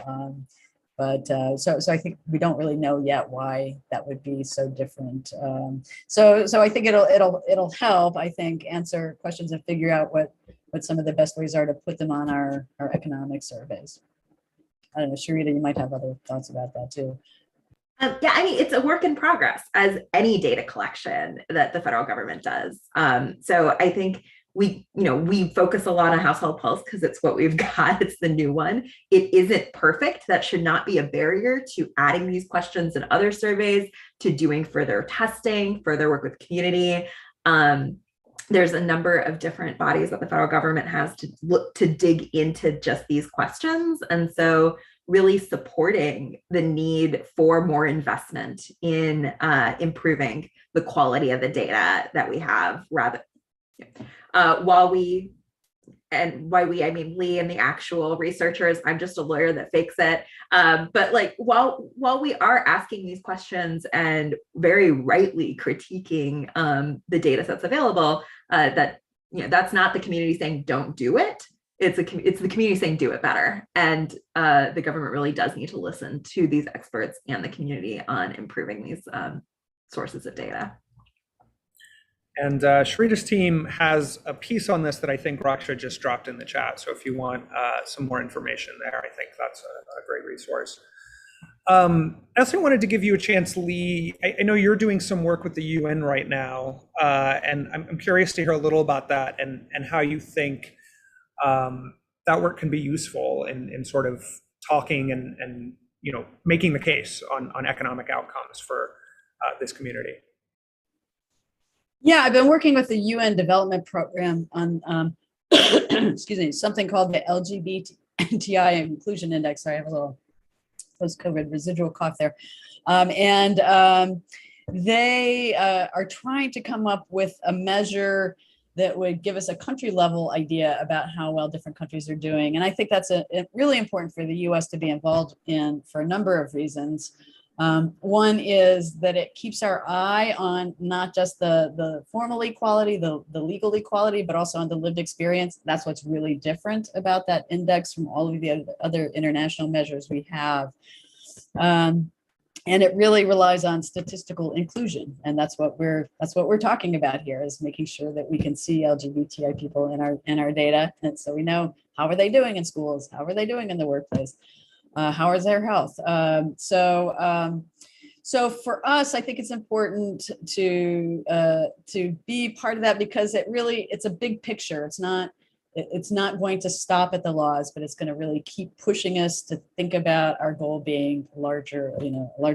So I think we don't really know yet why that would be so different. So I think it'll help, I think, answer questions and figure out what some of the best ways are to put them on our economic surveys. I don't know, Sharita, you might have other thoughts about that too. Yeah, I mean, it's a work in progress, as any data collection that the federal government does. So I think we focus a lot on Household Pulse because it's what we've got. It's the new one. It isn't perfect. That should not be a barrier to adding these questions in other surveys, to doing further testing, further work with community. There's a number of different bodies that the federal government has to look to dig into just these questions. And so really supporting the need for more investment in improving the quality of the data that we have, I mean Lee and the actual researchers. I'm just a lawyer that fakes it. But like while we are asking these questions and very rightly critiquing the data sets available, that's not the community saying don't do it. It's the community saying do it better. And the government really does need to listen to these experts and the community on improving these sources of data. And Sharita's team has a piece on this that I think Raksha just dropped in the chat. So if you want some more information there, I think that's a great resource. I also wanted to give you a chance, Lee. I know you're doing some work with the UN right now, and I'm curious to hear a little about that and how you think that work can be useful in sort of talking and making the case on economic outcomes for this community. Yeah, I've been working with the UN Development Program on excuse me, something called the LGBTI Inclusion Index. Sorry, I have a little post-COVID residual cough there. They are trying to come up with a measure that would give us a country level idea about how well different countries are doing. And I think that's really important for the US to be involved in for a number of reasons. One is that it keeps our eye on not just the formal equality, the legal equality, but also on the lived experience. That's what's really different about that index from all of the other international measures we have. And it really relies on statistical inclusion, and that's what we're talking about here, is making sure that we can see LGBTI people in our data, and so we know how are they doing in schools, how are they doing in the workplace, how is their health. So for us, I think it's important to be part of that, because it's a big picture. It's not going to stop at the laws, but it's going to really keep pushing us to think about our goal being larger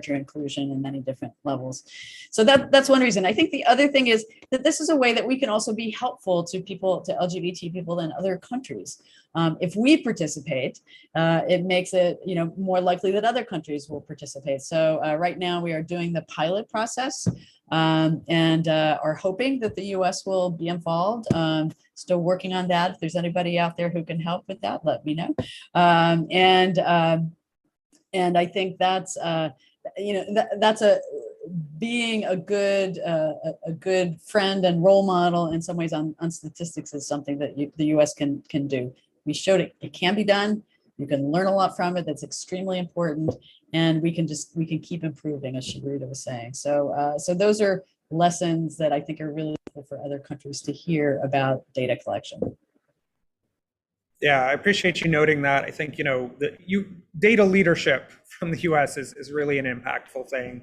inclusion in many different levels. So that's one reason. I think the other thing is that this is a way that we can also be helpful to LGBT people in other countries. If we participate, it makes it more likely that other countries will participate. So right now we are doing the pilot process, and are hoping that the US will be involved. Still working on that. If there's anybody out there who can help with that, let me know. And I think that's being a good friend and role model in some ways on statistics is something that the US can do. We showed it can be done. You can learn a lot from it. That's extremely important, and we can keep improving, as Shabrita was saying. So those are lessons that I think are really helpful for other countries to hear about data collection. Yeah, I appreciate you noting that. I think data leadership from the U.S. is really an impactful thing.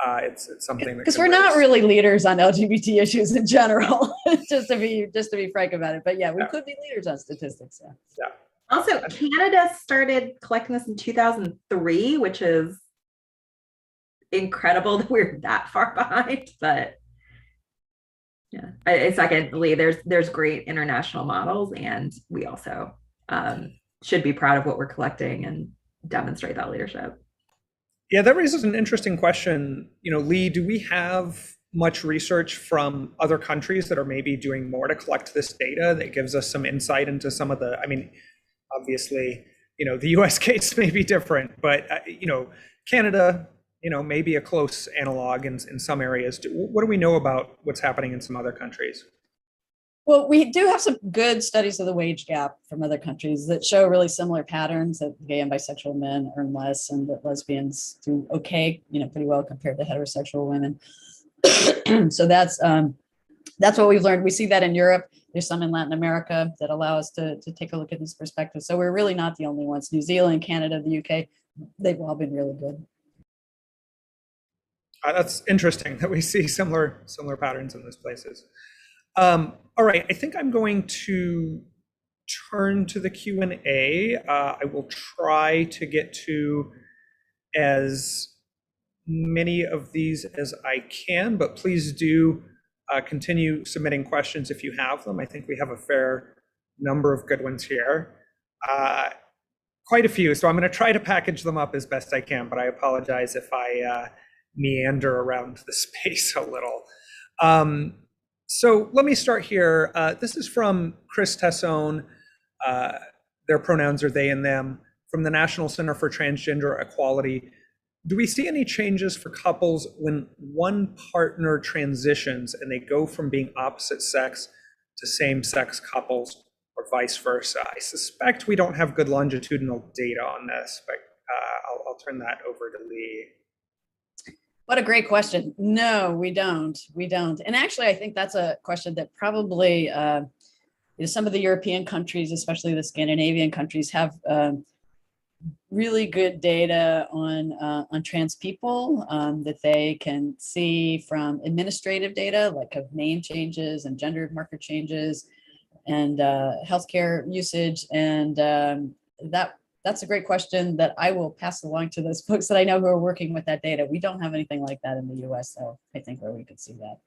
It's something that, because we're not really leaders on LGBT issues in general, just to be frank about it. But yeah, we could be leaders on statistics. Yeah. Also, Canada started collecting this in 2003, which is incredible that we're that far behind. But yeah, secondly, there's great international models, and we also should be proud of what we're collecting and demonstrate that leadership. Yeah, that raises an interesting question. Lee, do we have much research from other countries that are maybe doing more to collect this data that gives us some insight into some of the, obviously, the US case may be different, but, Canada, maybe a close analog in some areas. What do we know about what's happening in some other countries? Well, we do have some good studies of the wage gap from other countries that show really similar patterns, that gay and bisexual men earn less and that lesbians do okay, pretty well compared to heterosexual women. So that's what we've learned. We see that in Europe. There's some in Latin America that allow us to take a look at these perspectives. So we're really not the only ones. New Zealand, Canada, the UK, they've all been really good. That's interesting that we see similar patterns in those places. All right, I think I'm going to turn to the Q&A. I will try to get to as many of these as I can, but please do continue submitting questions if you have them. I think we have a fair number of good ones here. Quite a few, so I'm going to try to package them up as best I can, but I apologize if I meander around the space a little. So let me start here. This is from Chris Tessone. Their pronouns are they and them, from the National Center for Transgender Equality. Do we see any changes for couples when one partner transitions and they go from being opposite sex to same-sex couples, or vice versa? I suspect we don't have good longitudinal data on this, but I'll turn that over to Lee. What a great question. No, we don't. And actually, I think that's a question that probably some of the European countries, especially the Scandinavian countries, have really good data on trans people that they can see from administrative data, like of name changes and gender marker changes and healthcare usage. And that's a great question that I will pass along to those folks that I know who are working with that data. We don't have anything like that in the US, so I think where we could see that.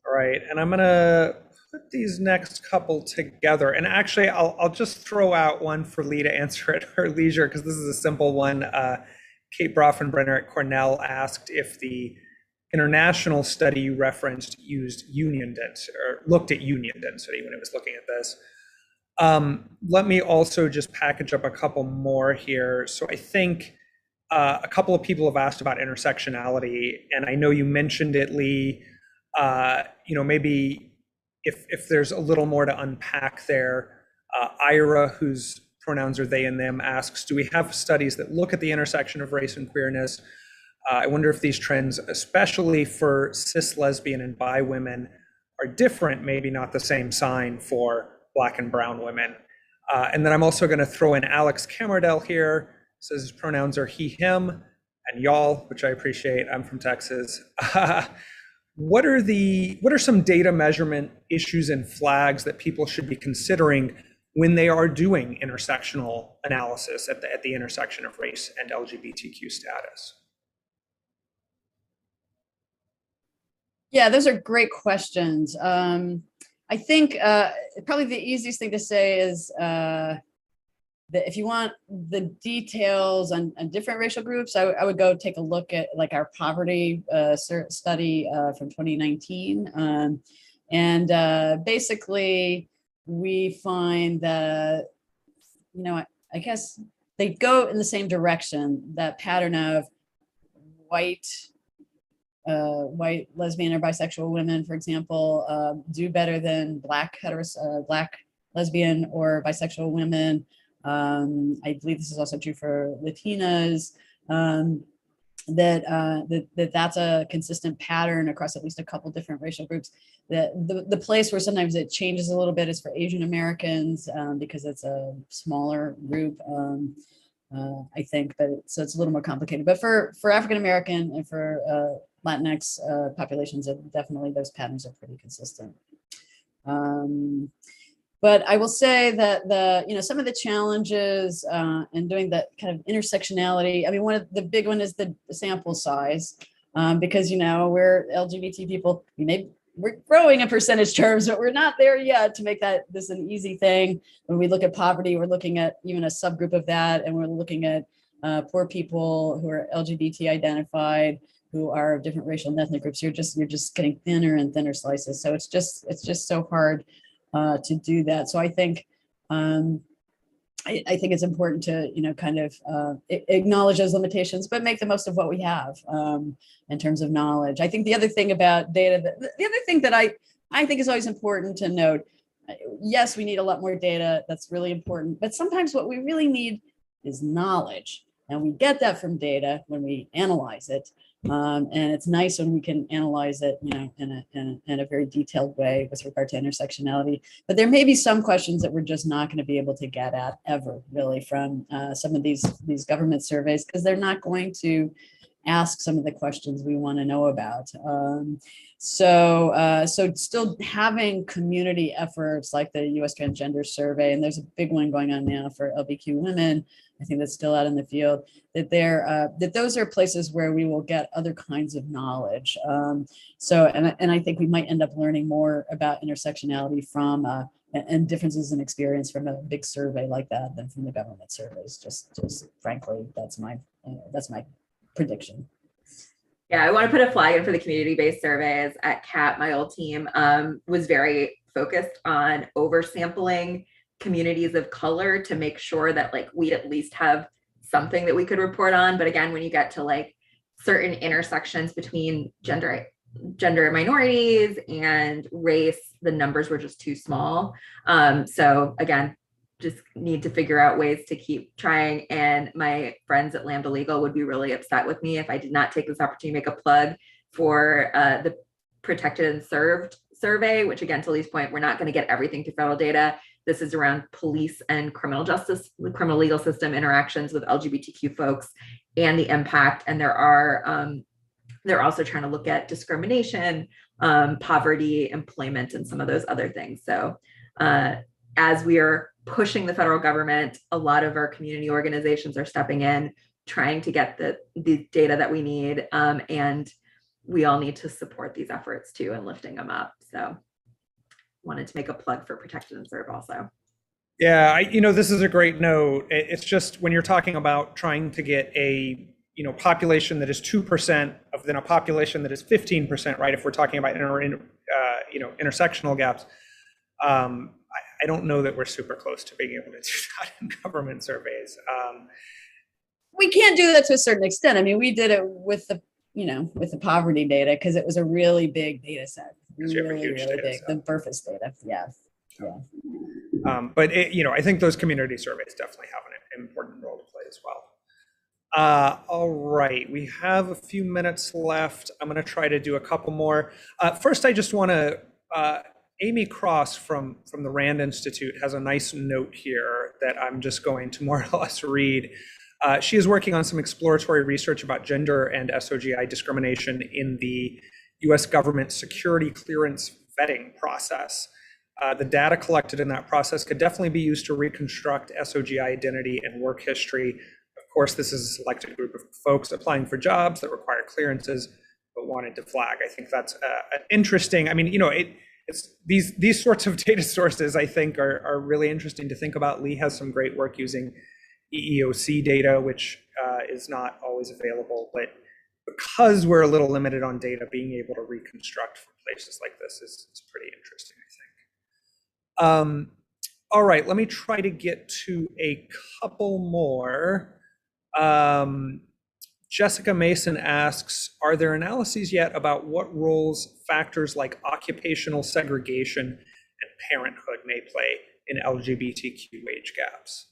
All right, and I'm gonna put these next couple together. And actually, I'll just throw out one for Lee to answer at her leisure, because this is a simple one. Kate Brofenbrenner at Cornell asked if the international study you referenced used union density, or looked at union density when it was looking at this. Let me also just package up a couple more here. So I think a couple of people have asked about intersectionality, and I know you mentioned it, Lee. Maybe if there's a little more to unpack there. Ira, whose pronouns are they and them, asks, do we have studies that look at the intersection of race and queerness? I wonder if these trends, especially for cis, lesbian, and bi women, are different, maybe not the same sign for Black and brown women. And then I'm also going to throw in Alex Camardell here. Says his pronouns are he, him, and y'all, which I appreciate. I'm from Texas. What are some data measurement issues and flags that people should be considering when they are doing intersectional analysis at the intersection of race and LGBTQ status? Yeah, those are great questions. I think probably the easiest thing to say is that if you want the details on different racial groups, I would go take a look at like our poverty study from 2019. Basically we find that, I guess they go in the same direction, that pattern of white lesbian or bisexual women, for example, do better than Black lesbian or bisexual women. I believe this is also true for Latinas. That's a consistent pattern across at least a couple different racial groups. The place where sometimes it changes a little bit is for Asian Americans, because it's a smaller group. I think, but so it's a little more complicated. But for African American and for Latinx populations, definitely those patterns are pretty consistent. But I will say that some of the challenges in doing that kind of intersectionality, I mean, one of the big one is the sample size, because we're LGBT people, we're growing in percentage terms, but we're not there yet to make this an easy thing. When we look at poverty, we're looking at even a subgroup of that, and we're looking at poor people who are LGBT identified, who are of different racial and ethnic groups. You're just getting thinner and thinner slices. So it's just so hard to do that. So I think I think it's important to kind of acknowledge those limitations, but make the most of what we have in terms of knowledge. I think the other thing about data, the other thing that I think is always important to note, yes, we need a lot more data. That's really important. But sometimes what we really need is knowledge. And we get that from data when we analyze it. And it's nice when we can analyze it, in a very detailed way with regard to intersectionality. But there may be some questions that we're just not going to be able to get at ever, really, from some of these government surveys, because they're not going to ask some of the questions we want to know about. So still having community efforts like the U.S. Transgender Survey, and there's a big one going on now for LGBTQ women, I think that's still out in the field, that those are places where we will get other kinds of knowledge. And I think we might end up learning more about intersectionality from and differences in experience from a big survey like that than from the government surveys. Just frankly, that's my prediction. Yeah, I want to put a flag in for the community-based surveys at CAP. My old team was very focused on oversampling communities of color to make sure that we'd at least have something that we could report on. But again, when you get to certain intersections between gender minorities and race, the numbers were just too small. So again, just need to figure out ways to keep trying. And my friends at Lambda Legal would be really upset with me if I did not take this opportunity to make a plug for the Protected and Served survey, which again, to Lee's point, we're not going to get everything through federal data. This is around police and criminal justice, the criminal legal system interactions with LGBTQ folks and the impact. And they're also trying to look at discrimination, poverty, employment, and some of those other things. So as we are pushing the federal government, a lot of our community organizations are stepping in, trying to get the data that we need. And we all need to support these efforts too and lifting them up. So wanted to make a plug for Protected and Serve also. Yeah, this is a great note. It's just when you're talking about trying to get a population that is 2% of then a population that is 15%, right? If we're talking about intersectional gaps, I don't know that we're super close to being able to do that in government surveys. We can't do that to a certain extent. I mean, we did it with the poverty data because it was a really big data set. Really big. The Burfus data, yeah. But I think those community surveys definitely have an important role to play as well. All right, we have a few minutes left. I'm going to try to do a couple more. First, I just want to, Amy Cross from the Rand Institute has a nice note here that I'm just going to more or less read. She is working on some exploratory research about gender and SOGI discrimination in the US government security clearance vetting process. The data collected in that process could definitely be used to reconstruct SOGI identity and work history. Of course, this is a selected group of folks applying for jobs that require clearances, but wanted to flag. I think that's an interesting, it's these sorts of data sources, I think, are really interesting to think about. Lee has some great work using EEOC data, which is not always available, but because we're a little limited on data, being able to reconstruct from places like this is pretty interesting, I think. All right, let me try to get to a couple more. Jessica Mason asks, are there analyses yet about what roles factors like occupational segregation and parenthood may play in LGBTQ wage gaps?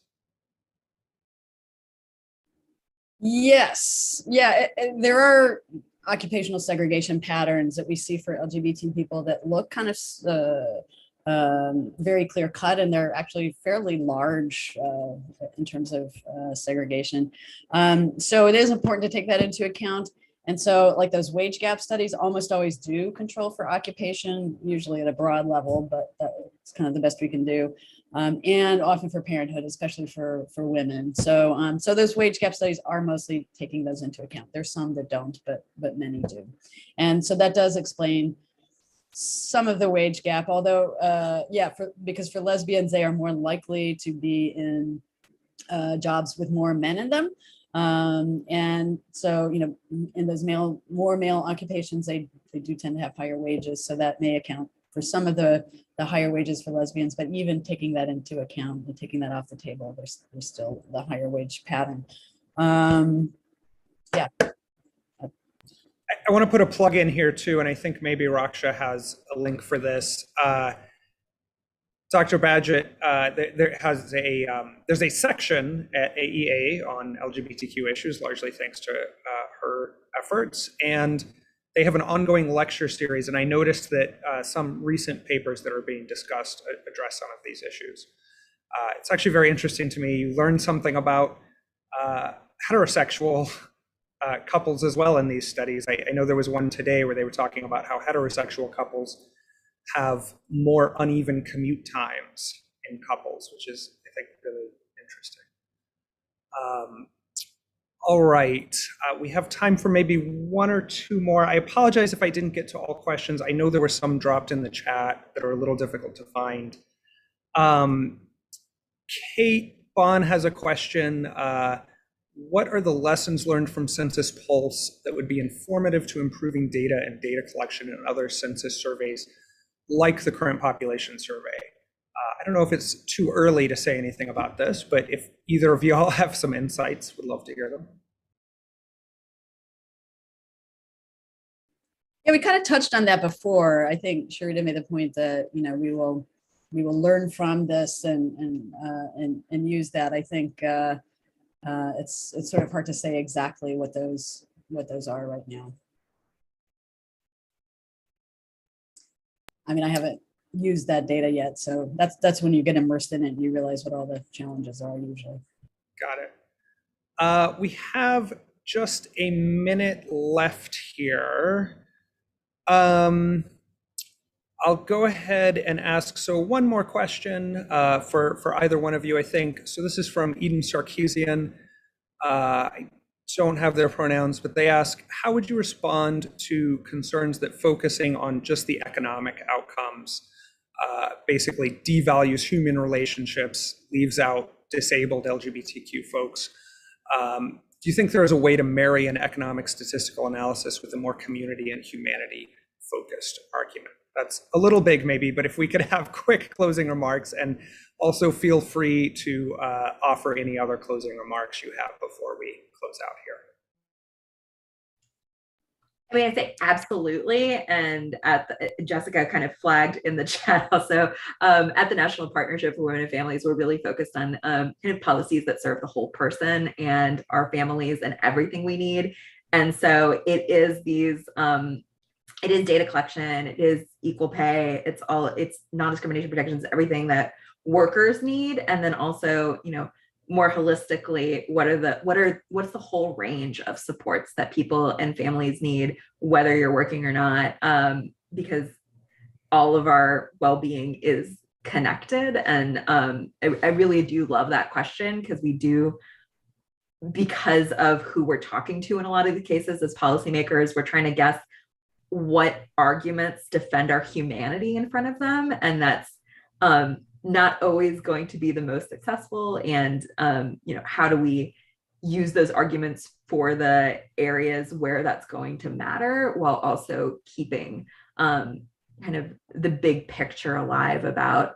Yes, yeah, there are occupational segregation patterns that we see for LGBT people that look kind of very clear cut, and they're actually fairly large in terms of segregation. So it is important to take that into account. And so like those wage gap studies almost always do control for occupation, usually at a broad level, but that's kind of the best we can do. And often for parenthood, especially for women. So those wage gap studies are mostly taking those into account. There's some that don't, but many do. And so that does explain some of the wage gap, although, because for lesbians, they are more likely to be in jobs with more men in them. And so, in those more male occupations, they do tend to have higher wages. So that may account for some of the higher wages for lesbians, but even taking that into account and taking that off the table, there's still the higher wage pattern. Yeah. I want to put a plug in here too, and I think maybe Raksha has a link for this. Dr. Badgett, there's a section at AEA on LGBTQ issues, largely thanks to her efforts, and they have an ongoing lecture series, and I noticed that some recent papers that are being discussed address some of these issues. It's actually very interesting to me. You learn something about heterosexual couples as well in these studies. I know there was one today where they were talking about how heterosexual couples have more uneven commute times in couples, which is, I think, really interesting. All right, we have time for maybe one or two more. I apologize if I didn't get to all questions. I know there were some dropped in the chat that are a little difficult to find. Kate Bond has a question. What are the lessons learned from Census Pulse that would be informative to improving data and data collection in other census surveys, like the current population survey? I don't know if it's too early to say anything about this, but if either of you all have some insights, would love to hear them. Yeah, we kind of touched on that before. I think Sharita made the point that we will learn from this and use that. I think it's sort of hard to say exactly what those are right now. I mean, I haven't used that data yet, so that's when you get immersed in it and you realize what all the challenges are usually. Got it. We have just a minute left here. I'll go ahead and ask, so one more question for either one of you, I think. So this is from Eden Sarkeesian. I don't have their pronouns, but they ask, how would you respond to concerns that focusing on just the economic outcomes basically devalues human relationships, leaves out disabled LGBTQ folks. Do you think there is a way to marry an economic statistical analysis with a more community and humanity focused argument? That's a little big maybe, but if we could have quick closing remarks, and also feel free to offer any other closing remarks you have before we close out here. I mean, I say absolutely. And Jessica kind of flagged in the chat also, at the National Partnership for Women and Families, we're really focused on kind of policies that serve the whole person and our families and everything we need. And so it is these, it is data collection, it is equal pay, it's non-discrimination protections, everything that workers need. And then also, you know, more holistically, what's the whole range of supports that people and families need, whether you're working or not, because all of our well-being is connected. And I really do love that question, because of who we're talking to in a lot of the cases as policymakers, we're trying to guess what arguments defend our humanity in front of them, and that's not always going to be the most successful. And you know, how do we use those arguments for the areas where that's going to matter, while also keeping kind of the big picture alive about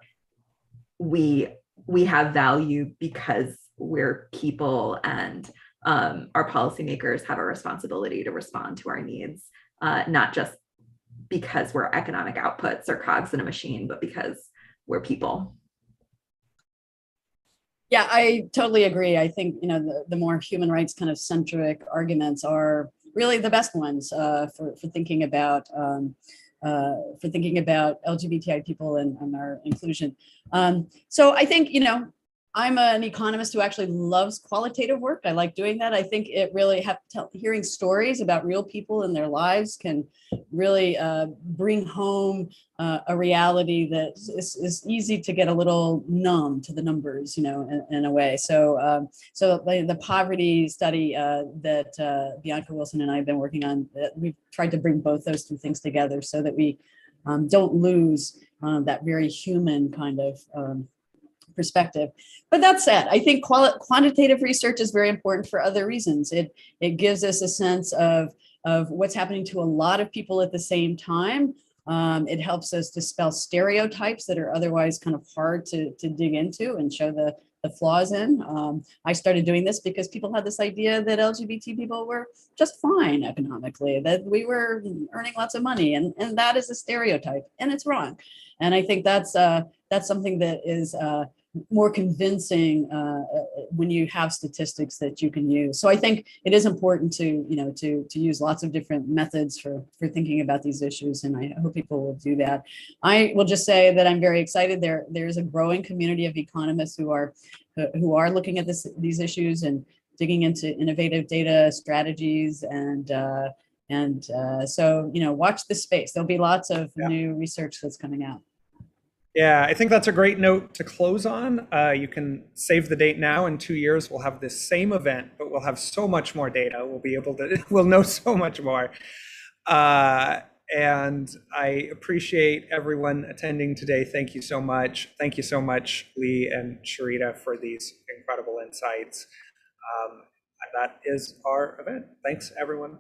we have value because we're people, and our policymakers have a responsibility to respond to our needs, not just because we're economic outputs or cogs in a machine, but because we're people. Yeah, I totally agree. I think, you know, the more human rights kind of centric arguments are really the best ones for thinking about LGBTI people and our inclusion. So I think, you know, I'm an economist who actually loves qualitative work. I like doing that. I think it really hearing stories about real people and their lives can really bring home a reality that is easy to get a little numb to the numbers, you know, in a way. So the poverty study that Bianca Wilson and I have been working on, we've tried to bring both those two things together so that we don't lose that very human kind of perspective. But that said, I think quantitative research is very important for other reasons. It gives us a sense of what's happening to a lot of people at the same time. It helps us dispel stereotypes that are otherwise kind of hard to dig into and show the flaws in. I started doing this because people had this idea that LGBT people were just fine economically, that we were earning lots of money, and that is a stereotype, and it's wrong. And I think that's something that is more convincing when you have statistics that you can use. So I think it is important to use lots of different methods for thinking about these issues, and I hope people will do that. I will just say that I'm very excited. There's a growing community of economists who are looking at these issues and digging into innovative data strategies, and so, you know, watch this space. There'll be lots of new research that's coming out. Yeah, I think that's a great note to close on. You can save the date now. In 2 years, we'll have this same event, but we'll have so much more data. We'll know so much more. And I appreciate everyone attending today. Thank you so much. Thank you so much, Lee and Sharita, for these incredible insights. That is our event. Thanks, everyone.